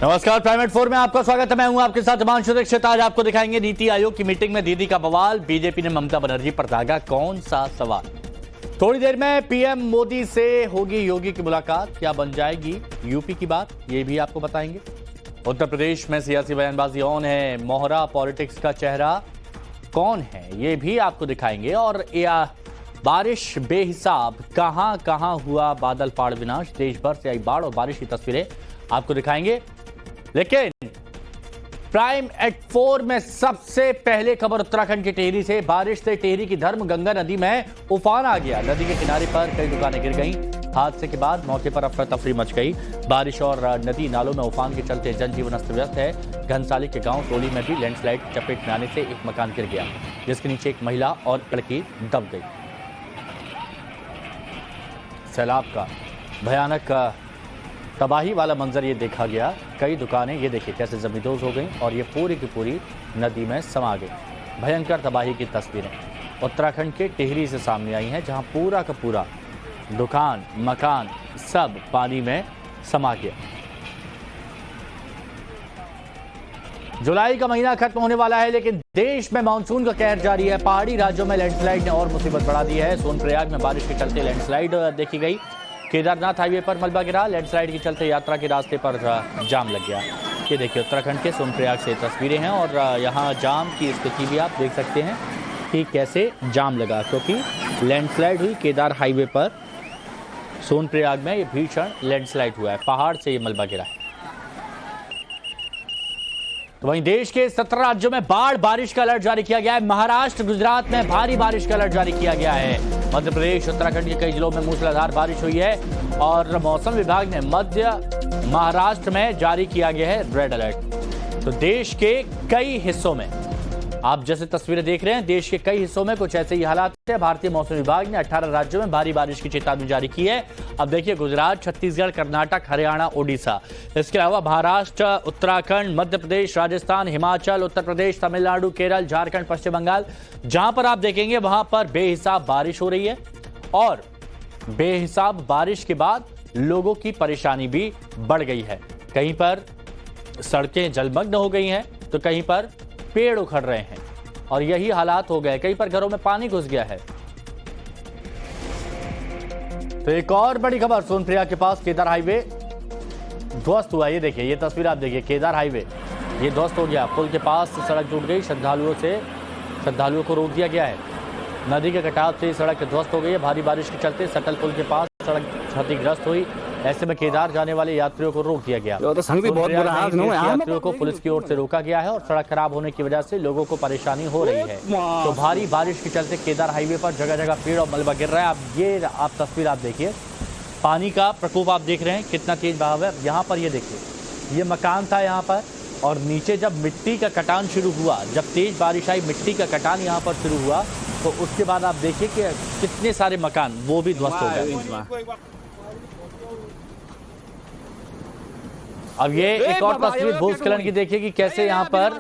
नमस्कार, private four में आपका स्वागत है। मैं हूं आपके साथ हिमांशु दीक्षित। आज आपको दिखाएंगे नीति आयोग की मीटिंग में दीदी का बवाल। बीजेपी ने ममता बनर्जी पर दागा कौन सा सवाल। थोड़ी देर में पीएम मोदी से होगी योगी की मुलाकात। क्या बन जाएगी यूपी की बात, ये भी आपको बताएंगे। उत्तर प्रदेश में सियासी बयानबाजी ऑन है। मोहरा पॉलिटिक्स का चेहरा कौन है, ये भी आपको दिखाएंगे। और बारिश बेहिसाब, कहां कहां हुआ बादल फाड़ विनाश। देश भर से आई बाढ़ और बारिश की तस्वीरें आपको दिखाएंगे। लेकिन प्राइम एट 4 में सबसे पहले खबर उत्तराखंड की टिहरी से। बारिश से टिहरी की धर्म गंगा नदी में उफान आ गया। नदी के किनारे पर कई दुकानें गिर गईं। हादसे के बाद मौके पर अफरा तफरी मच गई। बारिश और नदी नालों में उफान के चलते जनजीवन अस्त व्यस्त है। घनसाली के गांव टोली में भी लैंडस्लाइड चपेट में आने से एक मकान गिर गया, जिसके नीचे एक महिला और लड़की दब गई। सैलाब का भयानक तबाही वाला मंजर ये देखा गया। कई दुकानें ये देखिए कैसे जमींदोज हो गई और ये पूरी की पूरी नदी में समा गई। भयंकर तबाही की तस्वीरें उत्तराखंड के टिहरी से सामने आई हैं, जहां पूरा का पूरा दुकान मकान सब पानी में समा गया। जुलाई का महीना खत्म होने वाला है, लेकिन देश में मानसून का कहर जारी है। पहाड़ी राज्यों में लैंडस्लाइड ने और मुसीबत बढ़ा दी है। सोनप्रयाग में बारिश के चलते लैंडस्लाइड देखी गई। केदारनाथ हाईवे पर मलबा गिरा। लैंडस्लाइड के चलते यात्रा के रास्ते पर जाम लग गया। ये देखिए उत्तराखंड के सोनप्रयाग से तस्वीरें हैं और यहाँ जाम की स्थिति भी आप देख सकते हैं कि कैसे जाम लगा, क्योंकि लैंडस्लाइड हुई। केदार हाईवे पर सोनप्रयाग में ये भीषण लैंडस्लाइड हुआ है। पहाड़ से ये मलबा गिरा है। तो वहीं देश के 17 राज्यों में बाढ़ बारिश का अलर्ट जारी किया गया है। महाराष्ट्र गुजरात में भारी बारिश का अलर्ट जारी किया गया है। मध्य प्रदेश उत्तराखंड के कई जिलों में मूसलाधार बारिश हुई है और मौसम विभाग ने मध्य महाराष्ट्र में जारी किया गया है रेड अलर्ट। तो देश के कई हिस्सों में आप जैसे तस्वीरें देख रहे हैं, देश के कई हिस्सों में कुछ ऐसे ही हालात है। भारतीय मौसम विभाग ने 18 राज्यों में भारी बारिश की चेतावनी जारी की है। अब देखिए गुजरात, छत्तीसगढ़, कर्नाटक, हरियाणा, ओडिशा, इसके अलावा महाराष्ट्र, उत्तराखंड, मध्य प्रदेश, राजस्थान, हिमाचल, उत्तर प्रदेश, तमिलनाडु, केरल, झारखंड, पश्चिम बंगाल, जहां पर आप देखेंगे वहां पर बेहिसाब बारिश हो रही है। और बेहिसाब बारिश के बाद लोगों की परेशानी भी बढ़ गई है। कहीं पर सड़कें जलमग्न हो गई हैं, तो कहीं पर पेड़ उखड़ रहे हैं और यही हालात हो गए। कई पर घरों में पानी घुस गया है। तो एक और बड़ी खबर, सोनप्रयाग के पास केदार हाईवे ध्वस्त हुआ। ये देखिए, ये तस्वीर आप देखिए, केदार हाईवे ये ध्वस्त हो गया। पुल के पास सड़क टूट गई। श्रद्धालुओं को रोक दिया गया है। नदी के कटाव से सड़क ध्वस्त हो गई है। भारी बारिश के चलते सटल पुल के पास सड़क क्षतिग्रस्त हुई। ऐसे में केदार जाने वाले यात्रियों को रोक दिया गया। यात्रियों को पुलिस की ओर से रोका गया है और सड़क खराब होने की वजह से लोगों को परेशानी हो रही है। तो भारी बारिश के चलते केदार हाईवे पर जगह जगह पेड़ और मलबा गिर रहा है। आप तस्वीर आप देखिए, पानी का प्रकोप आप देख रहे हैं, कितना तेज बहाव है। यहाँ पर ये देखिए, ये मकान था यहाँ पर, और नीचे जब मिट्टी का कटान शुरू हुआ, जब तेज बारिश आई, मिट्टी का कटान यहाँ पर शुरू हुआ, तो उसके बाद आप देखिए कि कितने सारे मकान वो भी ध्वस्त हो गए। अब ये एक और तस्वीर भूस्खलन की देखिए कि कैसे यहाँ पर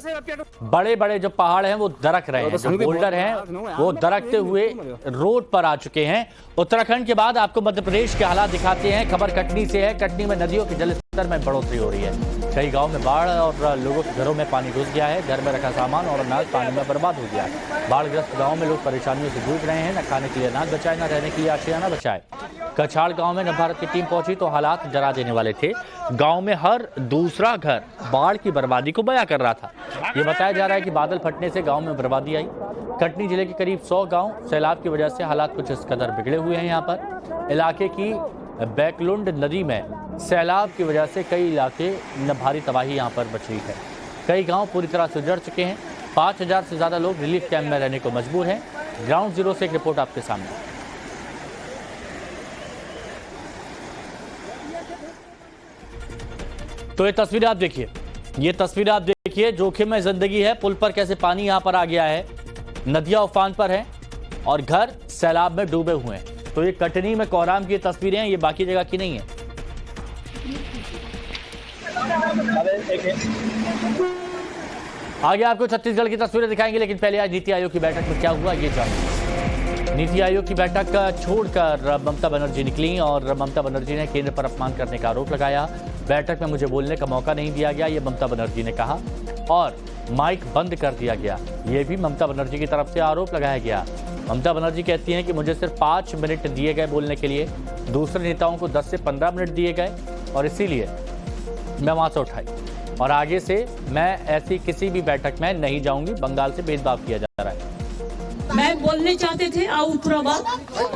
बड़े बड़े जो पहाड़ हैं वो दरक रहे हैं, जो बोल्डर हैं वो दरकते हुए रोड पर आ चुके हैं। उत्तराखंड के बाद आपको मध्य प्रदेश के हालात दिखाते हैं। खबर कटनी से है। कटनी में नदियों के जलस्तर में बढ़ोतरी हो रही है। कई गांव में बाढ़ और लोगों के घरों में पानी घुस गया है। घर में रखा सामान और अनाज पानी में बर्बाद हो गया है। बाढ़ग्रस्त गाँव में लोग परेशानियों से जूझ रहे हैं। न खाने के लिए अनाज बचाए, न रहने के लिए आश्रय न बचाए। कछाड़ गांव में नव भारत की टीम पहुंची तो हालात डरा देने वाले थे। गांव में हर दूसरा घर बाढ़ की बर्बादी को बयां कर रहा था। ये बताया जा रहा है कि बादल फटने से गांव में बर्बादी आई। कटनी जिले के करीब 100 गांव सैलाब की वजह से हालात कुछ इस कदर बिगड़े हुए हैं। यहाँ पर इलाके की बैकलुंड नदी में सैलाब की वजह से कई इलाके भारी तबाही यहाँ पर बच रही है। कई गाँव पूरी तरह से उजड़ चुके हैं। 5000 से ज्यादा लोग रिलीफ कैंप में रहने को मजबूर हैं। ग्राउंड जीरो से एक रिपोर्ट आपके सामने। तो ये तस्वीर आप देखिए, ये तस्वीर आप देखिए, जोखिम में जिंदगी है। पुल पर कैसे पानी यहां पर आ गया है। नदियां उफान पर हैं और घर सैलाब में डूबे हुए हैं। तो ये कटनी में कोहराम की तस्वीरें हैं, ये बाकी जगह की नहीं है। आगे आपको छत्तीसगढ़ की तस्वीरें दिखाएंगे, लेकिन पहले आज नीति आयोग की बैठक में क्या हुआ ये जानिए। नीति आयोग की बैठक छोड़कर ममता बनर्जी निकली और ममता बनर्जी ने केंद्र पर अपमान करने का आरोप लगाया। बैठक में मुझे बोलने का मौका नहीं दिया गया, ये ममता बनर्जी ने कहा, और माइक बंद कर दिया गया, ये भी ममता बनर्जी की तरफ से आरोप लगाया गया। ममता बनर्जी कहती हैं कि मुझे सिर्फ 5 मिनट दिए गए बोलने के लिए, दूसरे नेताओं को 10 से 15 मिनट दिए गए और इसीलिए मैं वहां से उठाई और आगे से मैं ऐसी किसी भी बैठक में नहीं जाऊंगी। बंगाल से भेदभाव किया जा रहा है। मैं बोलने चाहते थे आउटराबाद,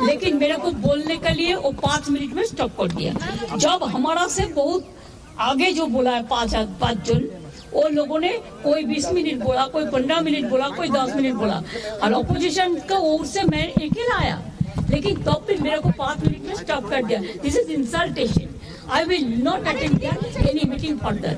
लेकिन मेरे को बोलने के लिए वो 5 मिनट में स्टॉप कर दिया। जब हमारा से बहुत आगे जो बोला है 5 जन, वो लोगों ने कोई 20 मिनट बोला, कोई 15 मिनट बोला, कोई 10 मिनट बोला, और अपोजिशन का ओर से मैं अकेला आया, लेकिन तब भी मेरे को 5 मिनट में स्टॉप कर दिया। This is इंसल्टेशन। I will not attend any meeting further.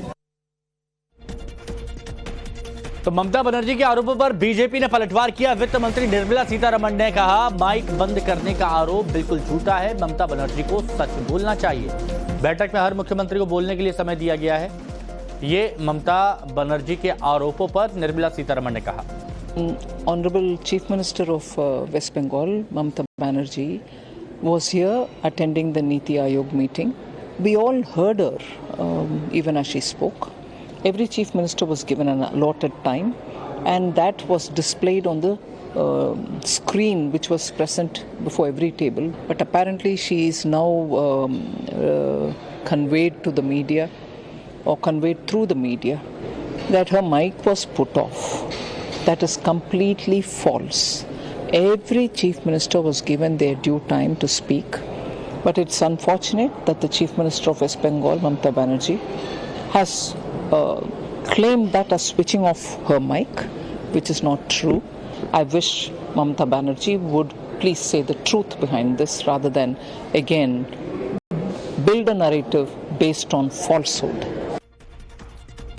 तो ममता बनर्जी के आरोपों पर बीजेपी ने पलटवार किया। वित्त मंत्री निर्मला सीतारमण ने कहा, माइक बंद करने का आरोप बिल्कुल झूठा है, ममता बनर्जी को सच बोलना चाहिए। बैठक में हर मुख्यमंत्री को बोलने के लिए समय दिया गया है, ये ममता बनर्जी के आरोपों पर निर्मला सीतारमण ने कहा। Honorable Chief Minister of West Bengal, Mamata Banerjee, was here attending the Niti Aayog meeting. We all heard her, even as she spoke. Every Chief Minister was given an allotted time, and that was displayed on the screen which was present before every table. But apparently she is now conveyed to the media, or conveyed through the media, that her mic was put off. That is completely false. Every Chief Minister was given their due time to speak, but it's unfortunate that the Chief Minister of West Bengal, Mamata Banerjee, has claimed that as switching off her mic, which is not true. I wish Mamata Banerjee would please say the truth behind this rather than again build a narrative based on falsehood.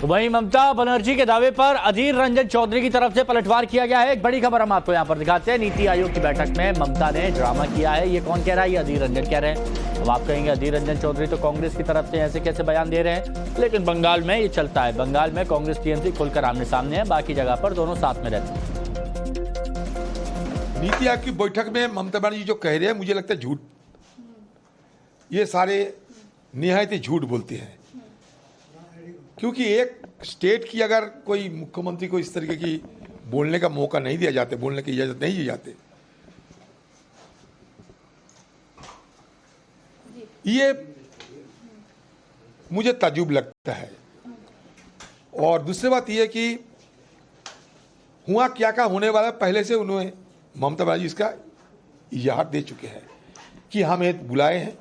वहीं ममता बनर्जी के दावे पर अधीर रंजन चौधरी की तरफ से पलटवार किया गया है। एक बड़ी खबर हम आपको यहां पर दिखाते हैं। नीति आयोग की बैठक में ममता ने ड्रामा किया है। ये कौन कह रहा है? ये अधीर रंजन कह रहे हैं। अब आप कहेंगे अधीर रंजन चौधरी तो कांग्रेस की तरफ से ऐसे कैसे बयान दे रहे हैं, लेकिन बंगाल में ये चलता है। बंगाल में कांग्रेस टीएमसी खुलकर आमने सामने है, बाकी जगह पर दोनों साथ में रहते हैं। नीति आयोग की बैठक में ममता बनर्जी जो कह रहे हैं, मुझे लगता है झूठ, ये सारे निहायत झूठ बोलते हैं। क्योंकि एक स्टेट की अगर कोई मुख्यमंत्री को इस तरीके की बोलने का मौका नहीं दिया जाता, बोलने की इजाजत नहीं दी जाती, ये मुझे ताज्जुब लगता है। और दूसरी बात यह कि हुआ क्या क्या होने वाला, पहले से उन्होंने ममता बनर्जी इसका इजाहर दे चुके हैं कि हमें बुलाए हैं,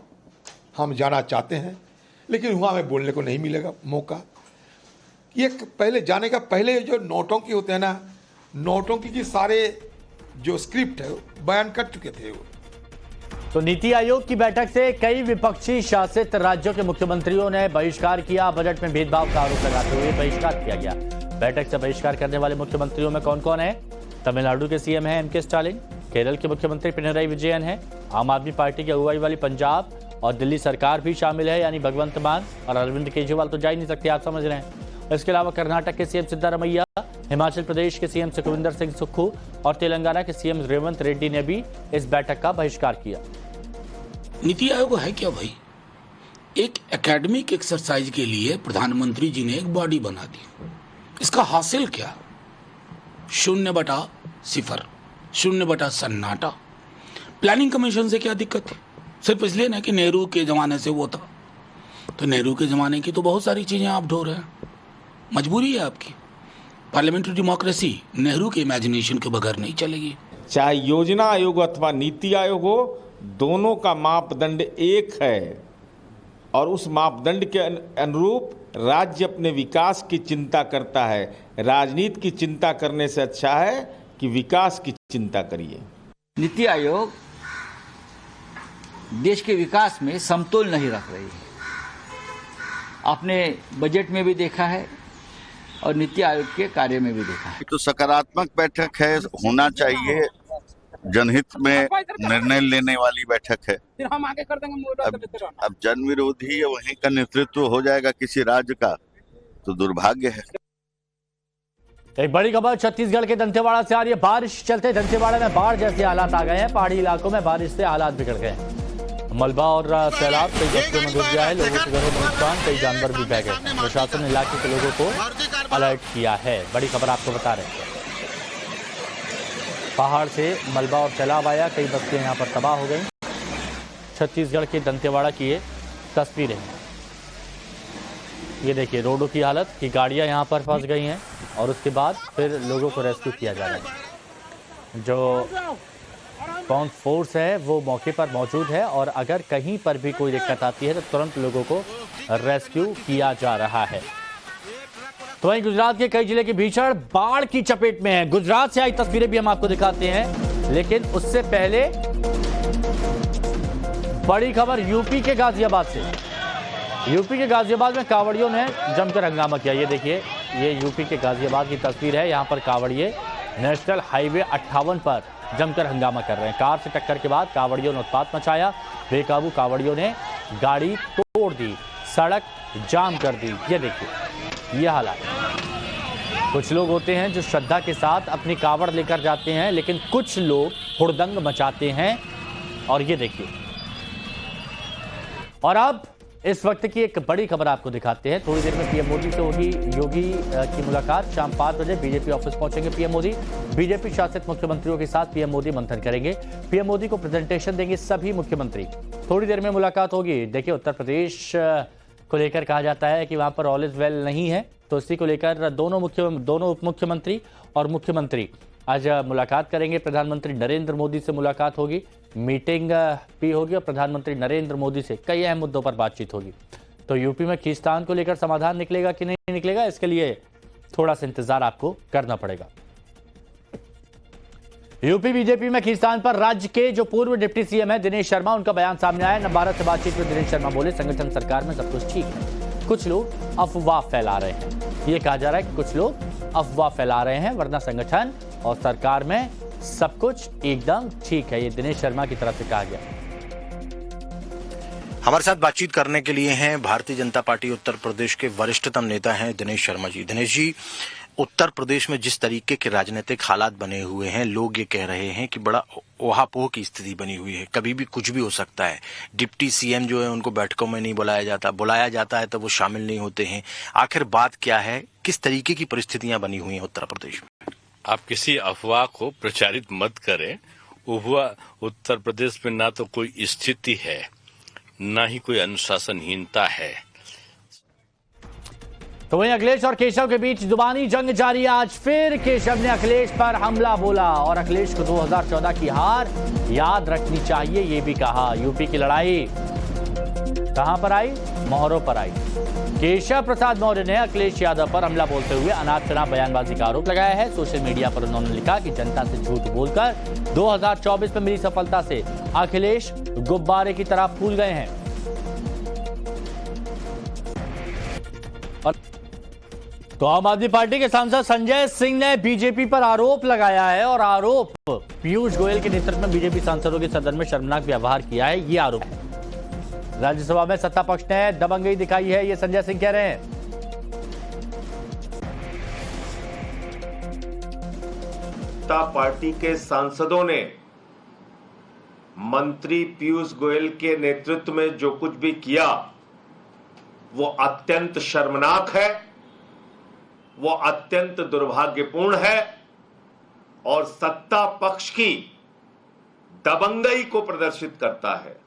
हम जाना चाहते हैं, लेकिन हुआ हमें बोलने को नहीं मिलेगा मौका। ये पहले जाने का पहले जो नौटंकी होते हैं ना, नौटंकी की सारे जो स्क्रिप्ट है बयान कर चुके थे वो। तो नीति आयोग की बैठक से कई विपक्षी शासित राज्यों के मुख्यमंत्रियों ने बहिष्कार किया। बजट में भेदभाव का आरोप लगाते हुए बहिष्कार किया गया। बैठक से बहिष्कार करने वाले मुख्यमंत्रियों में कौन कौन है? तमिलनाडु के सीएम हैं एमके स्टालिन, केरल के मुख्यमंत्री पिनराई विजयन हैं, आम आदमी पार्टी की अगुवाई वाली पंजाब और दिल्ली सरकार भी शामिल है, यानी भगवंत मान और अरविंद केजरीवाल तो जा ही नहीं सकते, आप समझ रहे हैं। इसके अलावा कर्नाटक के सीएम सिद्धारमैया, हिमाचल प्रदेश के सीएम सुखविंदर सिंह सुक्खू और तेलंगाना के सीएम रेवंत रेड्डी ने भी इस बैठक का बहिष्कार किया। नीति आयोग है क्या भाई? एक एकेडमिक एक्सरसाइज के लिए प्रधानमंत्री जी ने एक बॉडी बना दी। इसका हासिल क्या? 0/0, 0/सन्नाटा। प्लानिंग कमीशन से क्या दिक्कत थी? सिर्फ इसलिए ना कि नेहरू के जमाने से वो था, तो नेहरू के जमाने की तो बहुत सारी चीजें आप ढो रहे हैं। मजबूरी है आपकी। पार्लियामेंट्री डेमोक्रेसी नेहरू के इमेजिनेशन के बगैर नहीं चलेगी। चाहे योजना आयोग अथवा नीति आयोग हो, दोनों का मापदंड एक है और उस मापदंड के अनुरूप राज्य अपने विकास की चिंता करता है। राजनीति की चिंता करने से अच्छा है कि विकास की चिंता करिए। नीति आयोग देश के विकास में समतोल नहीं रख रही है। आपने बजट में भी देखा है और नीति आयोग के कार्य में भी देखा है। तो सकारात्मक बैठक है, होना चाहिए, जनहित में निर्णय लेने वाली बैठक है। हम आगे कर देंगे। अब जन विरोधी वहीं का नेतृत्व हो जाएगा किसी राज्य का, तो दुर्भाग्य है। एक बड़ी खबर छत्तीसगढ़ के दंतेवाड़ा से आ रही है। बारिश चलते दंतेवाड़ा में बाढ़ जैसे हालात आ गए हैं। पहाड़ी इलाकों में बारिश से हालात बिगड़ गए हैं। मलबा और सैलाब कई बस्तियों में घुस गया है, लोगों के घरों में नुकसान, कई जानवर भी बह गए। प्रशासन ने इलाके के लोगों को अलर्ट किया है। बड़ी खबर आपको बता रहे हैं, पहाड़ से मलबा और सैलाब आया, कई बस्तियां यहां पर तबाह हो गई। छत्तीसगढ़ के दंतेवाड़ा की ये तस्वीरें हैं। ये देखिए रोडों की हालत कि गाड़ियां यहां पर फंस गई हैं और उसके बाद फिर लोगों को रेस्क्यू किया जा रहा है। जो कौन फोर्स है वो मौके पर मौजूद है और अगर कहीं पर भी कोई दिक्कत आती है तो तुरंत लोगों को रेस्क्यू किया जा रहा है। तो वहीं गुजरात के कई जिले की भीषण बाढ़ की चपेट में है। गुजरात से आई तस्वीरें भी हम आपको दिखाते हैं, लेकिन उससे पहले बड़ी खबर यूपी के गाजियाबाद से। यूपी के गाजियाबाद में कांवड़ियों ने जमकर हंगामा किया। ये देखिए, ये यूपी के गाजियाबाद की तस्वीर है। यहां पर कांवड़िए नेशनल हाईवे 58 पर जमकर हंगामा कर रहे हैं। कार से टक्कर के बाद कांवड़ियों ने उत्पात मचाया। बेकाबू कांवड़ियों ने गाड़ी तोड़ दी, सड़क जाम कर दी। ये देखिए, ये हालात। कुछ लोग होते हैं जो श्रद्धा के साथ अपनी कांवड़ लेकर जाते हैं, लेकिन कुछ लोग हुड़दंग मचाते हैं। और ये देखिए, और अब इस वक्त की एक बड़ी खबर आपको दिखाते हैं। थोड़ी देर में पीएम मोदी से होगी योगी की मुलाकात। शाम 5 बजे बीजेपी ऑफिस पहुंचेंगे पीएम मोदी। बीजेपी शासित मुख्यमंत्रियों के साथ पीएम मोदी मंथन करेंगे। पीएम मोदी को प्रेजेंटेशन देंगे सभी मुख्यमंत्री। थोड़ी देर में मुलाकात होगी। देखिए, उत्तर प्रदेश को लेकर कहा जाता है कि वहां पर ऑल इज वेल नहीं है, तो इसी को लेकर दोनों उप मुख्यमंत्री और मुख्यमंत्री आज मुलाकात करेंगे। प्रधानमंत्री नरेंद्र मोदी से मुलाकात होगी, मीटिंग भी होगी और प्रधानमंत्री नरेंद्र मोदी से कई अहम मुद्दों पर बातचीत होगी। तो यूपी में खींचतान को लेकर समाधान निकलेगा कि नहीं निकलेगा, इसके लिए थोड़ा सा इंतजार आपको करना पड़ेगा। यूपी बीजेपी में खींचतान पर राज्य के जो पूर्व डिप्टी सीएम है दिनेश शर्मा, उनका बयान सामने आया। नवभारत से बातचीत में दिनेश शर्मा बोले, संगठन सरकार में सब कुछ ठीक है, कुछ लोग अफवाह फैला रहे हैं। ये कहा जा रहा है कि कुछ लोग अफवाह फैला रहे हैं, वरना संगठन और सरकार में सब कुछ एकदम ठीक है। ये दिनेश शर्मा की तरफ से कहा गया। हमारे साथ बातचीत करने के लिए हैं भारतीय जनता पार्टी उत्तर प्रदेश के वरिष्ठतम नेता हैं दिनेश शर्मा जी। दिनेश जी, उत्तर प्रदेश में जिस तरीके के राजनीतिक हालात बने हुए हैं, लोग ये कह रहे हैं कि बड़ा ओहापोह की स्थिति बनी हुई है, कभी भी कुछ भी हो सकता है। डिप्टी सीएम जो है उनको बैठकों में नहीं बुलाया जाता है तो वो शामिल नहीं होते हैं। आखिर बात क्या है, किस तरीके की परिस्थितियां बनी हुई हैं उत्तर प्रदेश में? आप किसी अफवाह को प्रचारित मत करें। उत्तर प्रदेश में ना तो कोई स्थिति है, ना ही कोई अनुशासनहीनता है। तो वहीं अखिलेश और केशव के बीच जुबानी जंग जारी। आज फिर केशव ने अखिलेश पर हमला बोला और अखिलेश को 2014 की हार याद रखनी चाहिए, ये भी कहा। यूपी की लड़ाई कहां पर आई? मोहरों पर आई। केशव प्रसाद मौर्य ने अखिलेश यादव पर हमला बोलते हुए अनाप शनाप बयानबाजी का आरोप लगाया है। सोशल मीडिया पर उन्होंने लिखा कि जनता से झूठ बोलकर 2024 में मिली सफलता से अखिलेश गुब्बारे की तरह फूल गए हैं। तो आम आदमी पार्टी के सांसद संजय सिंह ने बीजेपी पर आरोप लगाया है और आरोप पीयूष गोयल के नेतृत्व में बीजेपी सांसदों के सदन में शर्मनाक व्यवहार किया है, ये आरोप है। राज्यसभा में सत्ता पक्ष ने दबंगई दिखाई है, ये संजय सिंह कह रहे हैं। सत्ता पार्टी के सांसदों ने मंत्री पीयूष गोयल के नेतृत्व में जो कुछ भी किया वो अत्यंत शर्मनाक है, वो अत्यंत दुर्भाग्यपूर्ण है और सत्ता पक्ष की दबंगई को प्रदर्शित करता है।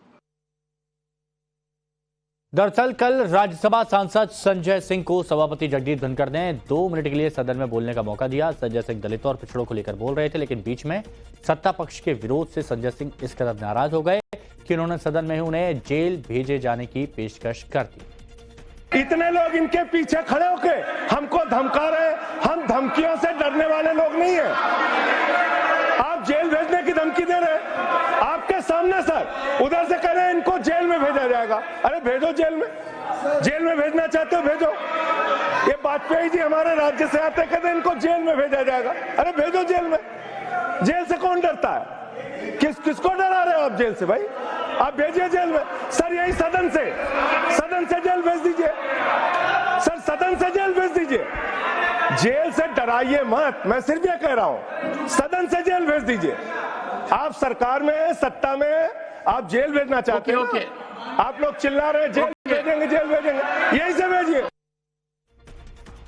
दरअसल कल राज्यसभा सांसद संजय सिंह को सभापति जगदीप धनखड़ ने 2 मिनट के लिए सदन में बोलने का मौका दिया। संजय सिंह दलितों और पिछड़ों को लेकर बोल रहे थे, लेकिन बीच में सत्ता पक्ष के विरोध से संजय सिंह इस कदर नाराज हो गए कि उन्होंने सदन में ही उन्हें जेल भेजे जाने की पेशकश कर दी। इतने लोग इनके पीछे खड़े होके हमको धमका रहे हैं, हम धमकियों से डरने वाले लोग नहीं है। आप जेल भेजने की धमकी दे रहे हैं आपके सामने सर, उधर से कह रहे हैं इनको जेल में भेजा जाएगा। अरे भेजो जेल में भेजना चाहते हो भेजो। ये वाजपेयी जी हमारे राज्य से आते कहते इनको जेल में भेजा जाएगा। अरे भेजो जेल में। जेल से कौन डरता है? किसको डरा रहे हो आप जेल से? भाई आप भेजिए जेल में। सर यही सदन से जेल भेज दीजिए सर, सदन से जेल भेज दीजिए। जेल से डराइए मत, मैं सिर्फ ये कह रहा हूं, सदन से जेल भेज दीजिए। आप सरकार में, सत्ता में, आप जेल भेजना चाहते हैं ओके। आप लोग चिल्ला रहे हैं जेल भेजेंगे, जेल भेजेंगे, यही से भेजिए।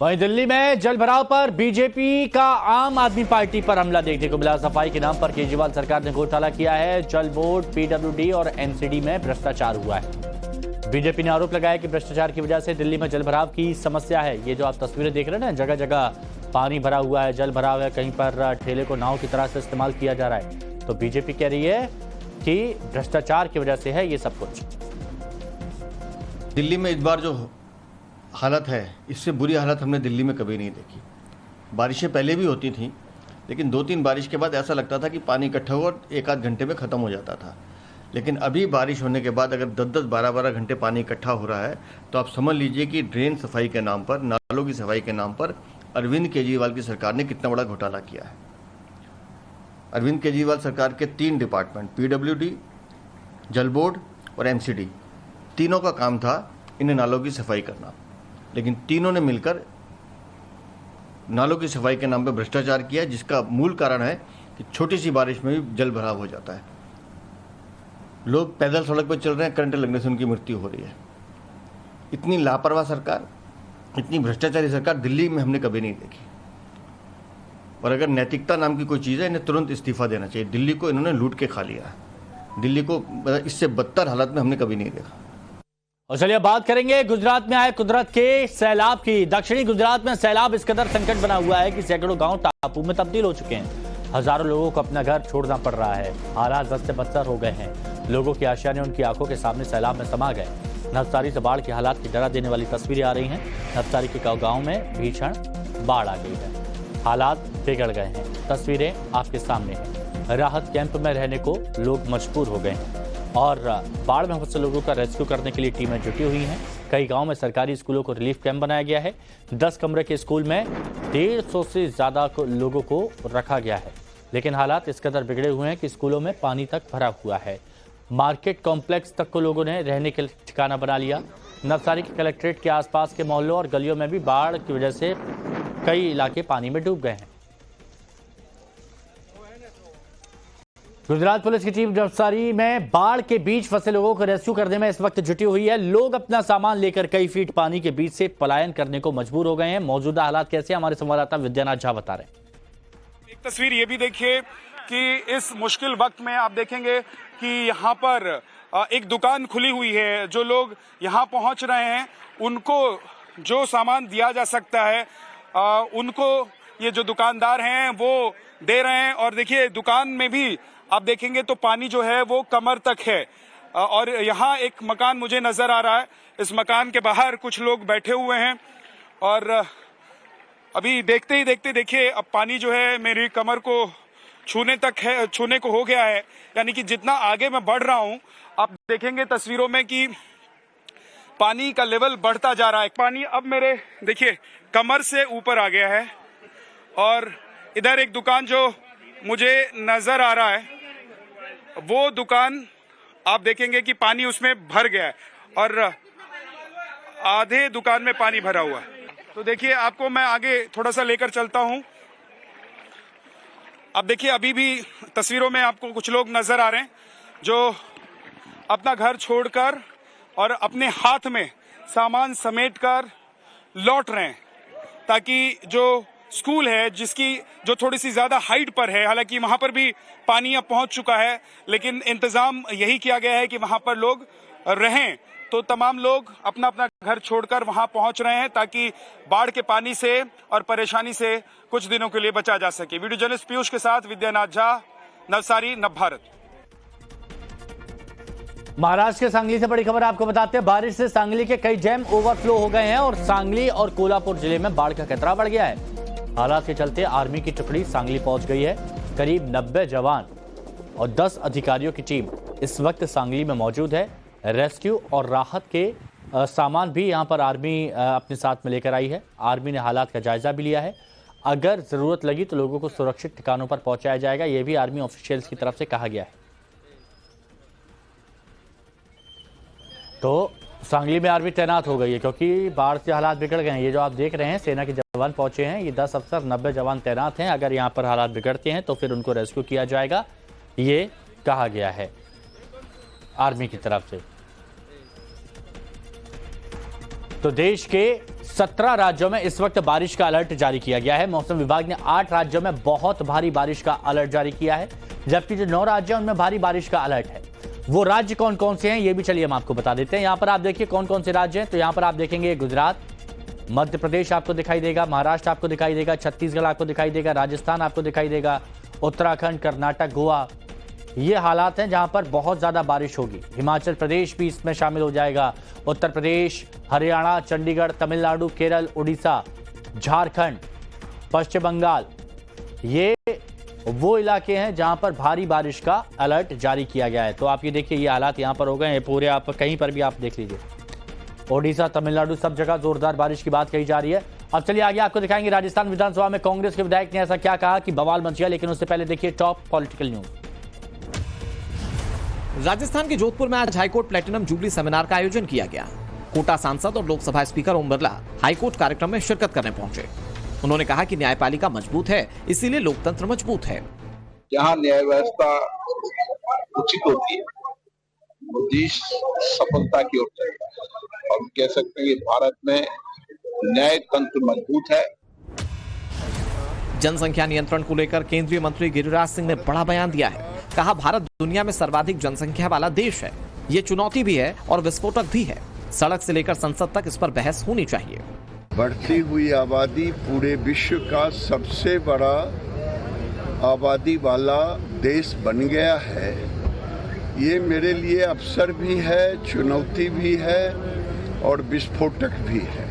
वहीं दिल्ली में जल भराव पर बीजेपी का आम आदमी पार्टी पर हमला देखने को मिला। सफाई के नाम पर केजरीवाल सरकार ने घोटाला किया है। जल बोर्ड, पीडब्ल्यूडी और एमसीडी में भ्रष्टाचार हुआ है। बीजेपी ने आरोप लगाया कि भ्रष्टाचार की वजह से दिल्ली में जल भराव की समस्या है। ये जो आप तस्वीरें देख रहे हैं ना, जगह जगह पानी भरा हुआ है, जल भराव है, कहीं पर ठेले को नाव की तरह से इस्तेमाल किया जा रहा है। तो बीजेपी कह रही है कि भ्रष्टाचार की वजह से है ये सब कुछ। दिल्ली में इस बार जो हालत है, इससे बुरी हालत हमने दिल्ली में कभी नहीं देखी। बारिशें पहले भी होती थीं, लेकिन 2-3 बारिश के बाद ऐसा लगता था कि पानी इकट्ठा हुआ 1-8 घंटे में ख़त्म हो जाता था। लेकिन अभी बारिश होने के बाद अगर 10-10, 12-12 घंटे पानी इकट्ठा हो रहा है, तो आप समझ लीजिए कि ड्रेन सफाई के नाम पर, नालों की सफाई के नाम पर अरविंद केजरीवाल की सरकार ने कितना बड़ा घोटाला किया है। अरविंद केजरीवाल सरकार के 3 डिपार्टमेंट, पीडब्ल्यूडी, जल बोर्ड और एमसीडी, तीनों का काम था इन्हें नालों की सफाई करना। लेकिन तीनों ने मिलकर नालों की सफाई के नाम पर भ्रष्टाचार किया, जिसका मूल कारण है कि छोटी सी बारिश में भी जल भराव हो जाता है। लोग पैदल सड़क पर चल रहे हैं, करंट लगने से उनकी मृत्यु हो रही है। इतनी लापरवाह सरकार, इतनी भ्रष्टाचारी सरकार दिल्ली में हमने कभी नहीं देखी। और अगर नैतिकता नाम की कोई चीज़ है, इन्हें तुरंत इस्तीफा देना चाहिए। दिल्ली को इन्होंने लूट के खा लिया है। दिल्ली को इससे बदतर हालत में हमने कभी नहीं देखा। और चलिए बात करेंगे गुजरात में आए कुदरत के सैलाब की। दक्षिणी गुजरात में सैलाब इस कदर संकट बना हुआ है कि सैकड़ों गांव टापू में तब्दील हो चुके हैं। हजारों लोगों को अपना घर छोड़ना पड़ रहा है। हालात बद से बदतर हो गए हैं। लोगों की आशाएं उनकी आंखों के सामने सैलाब में समा गए। नवसारी से बाढ़ के हालात की डरा देने वाली तस्वीरें आ रही हैं। नवसारी के गांव में भीषण बाढ़ आ गई है। हालात बिगड़ गए हैं। तस्वीरें आपके सामने हैं। राहत कैंप में रहने को लोग मजबूर हो गए हैं और बाढ़ में फंसे लोगों का रेस्क्यू करने के लिए टीमें जुटी हुई हैं। कई गांव में सरकारी स्कूलों को रिलीफ कैंप बनाया गया है। 10 कमरे के स्कूल में 150 से ज्यादा लोगों को रखा गया है। लेकिन हालात इस कदर बिगड़े हुए हैं कि स्कूलों में पानी तक भरा हुआ है। मार्केट कॉम्प्लेक्स तक को लोगों ने रहने के ठिकाना बना लिया। नवसारी के कलेक्ट्रेट के आसपास के मोहल्लों और गलियों में भी बाढ़ की वजह से कई इलाके पानी में डूब गए हैं। गुजरात पुलिस की टीम नवसारी में बाढ़ के बीच फंसे लोगों को रेस्क्यू करने में इस वक्त जुटी हुई है। लोग अपना सामान लेकर कई फीट पानी के बीच से पलायन करने को मजबूर हो गए हैं। मौजूदा हालात कैसे, हमारे संवाददाता विद्यानाथ झा बता रहे हैं। एक तस्वीर ये भी देखिए कि इस मुश्किल वक्त में आप देखेंगे कि यहाँ पर एक दुकान खुली हुई है। जो लोग यहाँ पहुँच रहे हैं उनको जो सामान दिया जा सकता है उनको ये जो दुकानदार हैं वो दे रहे हैं। और देखिए दुकान में भी आप देखेंगे तो पानी जो है वो कमर तक है। और यहाँ एक मकान मुझे नजर आ रहा है। इस मकान के बाहर कुछ लोग बैठे हुए हैं और अभी देखते ही देखते देखिए अब पानी जो है मेरी कमर को छूने को हो गया है। यानी कि जितना आगे मैं बढ़ रहा हूँ आप देखेंगे तस्वीरों में कि पानी का लेवल बढ़ता जा रहा है। पानी अब मेरे देखिए कमर से ऊपर आ गया है। और इधर एक दुकान जो मुझे नजर आ रहा है वो दुकान आप देखेंगे कि पानी उसमें भर गया है और आधे दुकान में पानी भरा हुआ है। तो देखिए आपको मैं आगे थोड़ा सा लेकर चलता हूं। अब देखिए अभी भी तस्वीरों में आपको कुछ लोग नजर आ रहे हैं जो अपना घर छोड़कर और अपने हाथ में सामान समेटकर लौट रहे हैं ताकि जो स्कूल है जिसकी जो थोड़ी सी ज्यादा हाइट पर है, हालांकि वहां पर भी पानी अब पहुंच चुका है, लेकिन इंतजाम यही किया गया है कि वहां पर लोग रहें। तो तमाम लोग अपना अपना घर छोड़कर वहां पहुंच रहे हैं ताकि बाढ़ के पानी से और परेशानी से कुछ दिनों के लिए बचा जा सके। वीडियो जर्नलिस्ट पीयूष के साथ विद्यानाथ झा, नवसारी, नवभारत। महाराष्ट्र के सांगली से बड़ी खबर आपको बताते हैं। बारिश से सांगली के कई डैम ओवरफ्लो हो गए हैं और सांगली और कोल्हापुर जिले में बाढ़ का खतरा बढ़ गया है। हालात के चलते आर्मी की टुकड़ी सांगली पहुंच गई है। करीब 90 जवान और 10 अधिकारियों की टीम इस वक्त सांगली में मौजूद है। रेस्क्यू और राहत के सामान भी यहां पर आर्मी अपने साथ में लेकर आई है। आर्मी ने हालात का जायजा भी लिया है। अगर जरूरत लगी तो लोगों को सुरक्षित ठिकानों पर पहुंचाया जाएगा, यह भी आर्मी ऑफिशियल्स की तरफ से कहा गया है। तो सांगली में आर्मी तैनात हो गई है क्योंकि बाढ़ से हालात बिगड़ गए हैं। ये जो आप देख रहे हैं सेना के जवान पहुंचे हैं, ये 10 अफसर 90 जवान तैनात हैं। अगर यहाँ पर हालात बिगड़ते हैं तो फिर उनको रेस्क्यू किया जाएगा, ये कहा गया है। आर्मी की तरफ से। तो देश के 17 राज्यों में इस वक्त बारिश का अलर्ट जारी किया गया है। मौसम विभाग ने 8 राज्यों में बहुत भारी बारिश का अलर्ट जारी किया है, जबकि जो 9 राज्य हैं उनमें भारी बारिश का अलर्ट है। वो राज्य कौन कौन से हैं ये भी चलिए हम आपको बता देते हैं। यहां पर आप देखिए कौन कौन से राज्य हैं। तो यहां पर आप देखेंगे गुजरात, मध्य प्रदेश आपको दिखाई देगा, महाराष्ट्र आपको दिखाई देगा, छत्तीसगढ़ आपको दिखाई देगा, राजस्थान आपको दिखाई देगा, उत्तराखंड, कर्नाटक, गोवा, ये हालात हैं जहां पर बहुत ज्यादा बारिश होगी। हिमाचल प्रदेश भी इसमें शामिल हो जाएगा, उत्तर प्रदेश, हरियाणा, चंडीगढ़, तमिलनाडु, केरल, उड़ीसा, झारखंड, पश्चिम बंगाल, ये वो इलाके हैं जहां पर भारी बारिश का अलर्ट जारी किया गया है। तो आप ये देखिए ये हालात यहां पर हो गए हैं पूरे, आप कहीं पर भी आप देख लीजिए, ओडिशा, तमिलनाडु, सब जगह जोरदार बारिश की बात कही जा रही है। अब चलिए आगे आपको दिखाएंगे राजस्थान विधानसभा में कांग्रेस के विधायक ने ऐसा क्या कहा कि बवाल मच गया। लेकिन उससे पहले देखिए टॉप पॉलिटिकल न्यूज। राजस्थान के जोधपुर में आज हाईकोर्ट प्लेटिनम जुबली सेमिनार का आयोजन किया गया। कोटा सांसद और लोकसभा स्पीकर ओम बिरला हाईकोर्ट कार्यक्रम में शिरकत करने पहुंचे। उन्होंने कहा कि न्यायपालिका मजबूत है, इसीलिए लोकतंत्र मजबूत है। जहां न्याय व्यवस्था उचित होती है वो देश सफलता की ओर चलता है, और कह सकते हैं कि भारत में न्याय तंत्र मजबूत है। जनसंख्या नियंत्रण को लेकर केंद्रीय मंत्री गिरिराज सिंह ने बड़ा बयान दिया है। कहा भारत दुनिया में सर्वाधिक जनसंख्या वाला देश है, ये चुनौती भी है और विस्फोटक भी है। सड़क से लेकर संसद तक इस पर बहस होनी चाहिए। बढ़ती हुई आबादी पूरे विश्व का सबसे बड़ा आबादी वाला देश बन गया है। ये मेरे लिए अवसर भी है, चुनौती भी है और विस्फोटक भी है।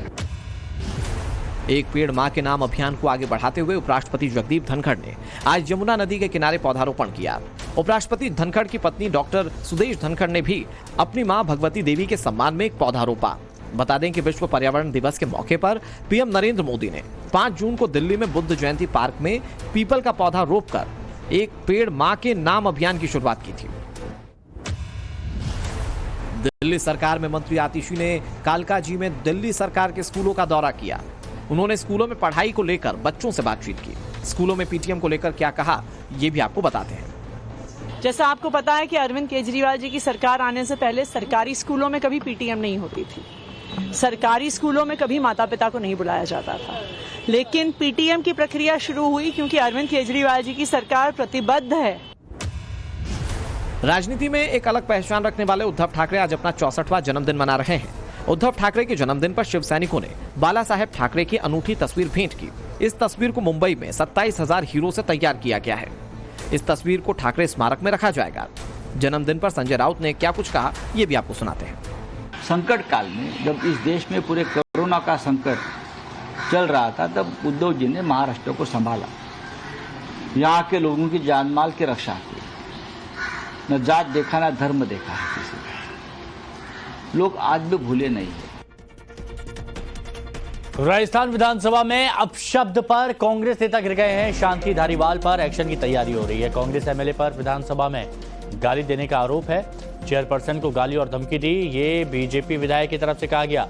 एक पेड़ मां के नाम अभियान को आगे बढ़ाते हुए उपराष्ट्रपति जगदीप धनखड़ ने आज यमुना नदी के किनारे पौधारोपण किया। उपराष्ट्रपति धनखड़ की पत्नी डॉक्टर सुदेश धनखड़ ने भी अपनी मां भगवती देवी के सम्मान में एक पौधा रोपा। बता दें कि विश्व पर्यावरण दिवस के मौके पर पीएम नरेंद्र मोदी ने 5 जून को दिल्ली में बुद्ध जयंती पार्क में पीपल का पौधा रोपकर एक पेड़ मां के नाम अभियान की शुरुआत की थी। दिल्ली सरकार में मंत्री आतिशी ने कालकाजी में दिल्ली सरकार के स्कूलों का दौरा किया। उन्होंने स्कूलों में पढ़ाई को लेकर बच्चों से बातचीत की। स्कूलों में पीटीएम को लेकर क्या कहा ये भी आपको बताते हैं। जैसा आपको पता है कि अरविंद केजरीवाल जी की सरकार आने से पहले सरकारी स्कूलों में कभी पीटीएम नहीं होती थी। सरकारी स्कूलों में कभी माता पिता को नहीं बुलाया जाता था। लेकिन पीटीएम की प्रक्रिया शुरू हुई क्योंकि अरविंद केजरीवाल जी की सरकार प्रतिबद्ध है। राजनीति में एक अलग पहचान रखने वाले उद्धव ठाकरे आज अपना 64वां जन्मदिन मना रहे हैं। उद्धव ठाकरे के जन्मदिन पर शिव सैनिकों ने बाला साहेब ठाकरे की अनूठी तस्वीर भेंट की। इस तस्वीर को मुंबई में 27,000 हीरो से तैयार किया गया है। इस तस्वीर को ठाकरे स्मारक में रखा जाएगा। जन्मदिन पर संजय राउत ने क्या कुछ कहा ये भी आपको सुनाते हैं। संकट काल में जब इस देश में पूरे कोरोना का संकट चल रहा था तब उद्धव जी ने महाराष्ट्र को संभाला, यहाँ के लोगों की जान माल की रक्षा की। न जात देखा न धर्म देखा है किसी का। लोग आज भी भूले नहीं है। राजस्थान विधानसभा में अपशब्द पर कांग्रेस नेता गिर गए हैं। शांति धारीवाल पर एक्शन की तैयारी हो रही है। कांग्रेस एमएलए पर विधानसभा में गाली देने का आरोप है। चेयरपर्सन को गाली और धमकी दी, ये बीजेपी विधायक की तरफ से कहा गया।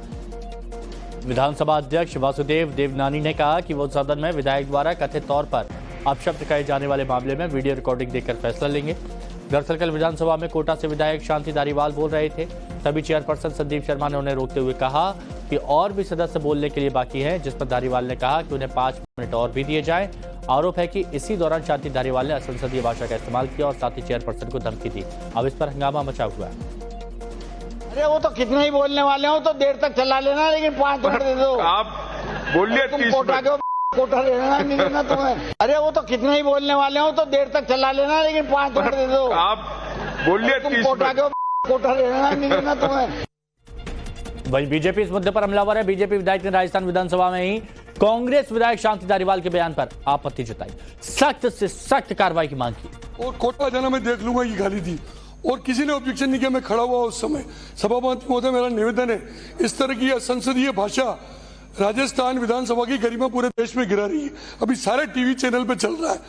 विधानसभा अध्यक्ष वासुदेव देवनानी ने कहा कि वो सदन में विधायक द्वारा कथित तौर पर अपशब्द कहे जाने वाले मामले में वीडियो रिकॉर्डिंग देखकर फैसला लेंगे। दरअसल कल विधानसभा में कोटा से विधायक शांति धारीवाल बोल रहे थे, तभी चेयरपर्सन संदीप शर्मा ने उन्हें रोकते हुए कहा कि और भी सदस्य बोलने के लिए बाकी हैं, जिस पर धारीवाल ने कहा कि उन्हें 5 मिनट और भी दिए जाएं। आरोप है कि इसी दौरान शांति धारीवाल ने असंसदीय भाषा का इस्तेमाल किया और साथ ही चेयरपर्सन को धमकी दी। अब इस पर हंगामा मचा हुआ है। अरे वो तो कितने ही बोलने वाले हो तो देर तक चला लेना, लेकिन 5 मिनट दे दो। आप बोलिए, तुम कोटा लेना नहीं देना तुम्हें। अरे वो तो कितने ही बोलने वाले हो तो देर तक चला लेना, लेकिन 5 मिनट दे दो। आप बोलिए, तुम कोटा लेना नहीं देना तुम्हें। वहीं बीजेपी इस मुद्दे पर हमलावर है। बीजेपी विधायक ने राजस्थान विधानसभा में ही कांग्रेस विधायक शांति धारीवाल के बयान पर आपत्ति जताई, सख्त से सख्त कार्रवाई की मांग की। और कोटा जाना मैं देख लूंगा ये गाली दी और किसी ने ऑब्जेक्शन नहीं किया। मैं खड़ा हुआ उस समय। सभापति महोदय, मेरा निवेदन है, इस तरह की संसदीय भाषा राजस्थान विधानसभा की गरिमा पूरे देश में गिरा रही है। अभी सारे टीवी चैनल पे चल रहा है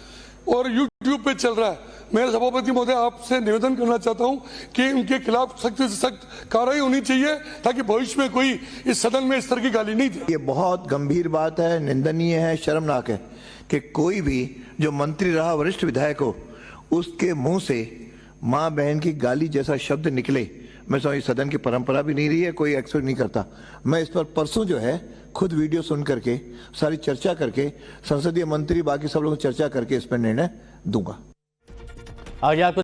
और यूट्यूब पे चल रहा है। मैं सभापति महोदय आपसे निवेदन करना चाहता हूं कि उनके खिलाफ सख्त से सख्त कार्रवाई होनी चाहिए ताकि भविष्य में कोई इस सदन में इस तरह की गाली नहीं दे। ये बहुत गंभीर बात है, निंदनीय है, शर्मनाक है कि कोई भी जो मंत्री रहा, वरिष्ठ विधायक हो, उसके मुंह से माँ बहन की गाली जैसा शब्द निकले, मैं समझ सदन की परंपरा भी नहीं रही है, कोई एक्सपेक्ट नहीं करता। मैं इस पर परसों जो है खुद वीडियो सुन करके सारी चर्चा करके संसदीय मंत्री बाकी सब लोग चर्चा करके इस पर निर्णय दूंगा। आगे आपको